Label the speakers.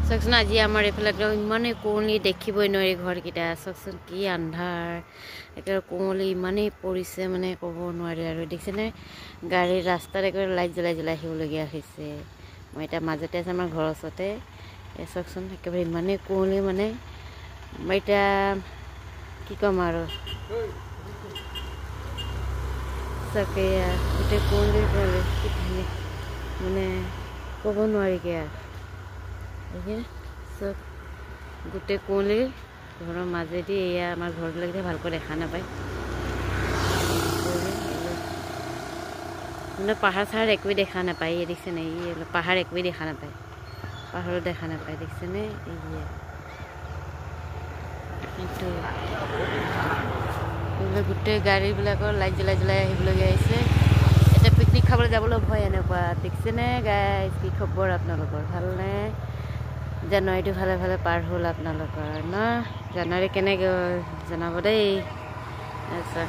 Speaker 1: চাওকচোন আজি আমাৰ এইফালে একদম ইমানেই কুঁৱলী দেখিবই নোৱাৰি ঘৰকেইটা চাওকচোন কি আন্ধাৰ একেবাৰে কুঁৱলী ইমানেই পৰিছে মানে ক'ব নোৱাৰি আৰু দেখিছেনে গাড়ীৰ ৰাস্তাত একেবাৰে লাইট জ্বলাই আহিবলগীয়া হৈছে মই এতিয়া মাজতে আছে আমাৰ ঘৰৰ ওচৰতে চাওকচোন একেবাৰে ইমানেই কুঁৱলী মানে মই এতিয়া কি ক'ম আৰু চাকে গোটেই কুঁৱলী কি ধুনীয়া মানে ক'ব নোৱাৰিগৈ আৰু চব গোটেই কুঁৱলী ঘৰৰ মাজেদি এয়া আমাৰ ঘৰবিলাকতে ভালকৈ দেখা নাপায় মানে পাহাৰ চাহাৰ একোৱেই দেখা নাপায় এই দেখিছেনে এই পাহাৰ একোৱেই দেখা নাপায় পাহাৰো দেখা নাপায় দেখিছেনে কিন্তু গোটেই গাড়ীবিলাকৰ লাইট জ্বলাই আহিবলগীয়া হৈছে এতিয়া পিকনিক খাবলৈ যাবলৈ ভয় এনেকুৱা দেখিছেনে গাইজ কি খবৰ আপোনালোকৰ ভালনে জানুৱাৰীটো ভালে ভালে পাৰ হ'ল আপোনালোকৰ ন জানুৱাৰী কেনেকৈ জনাব দেই আচ্ছা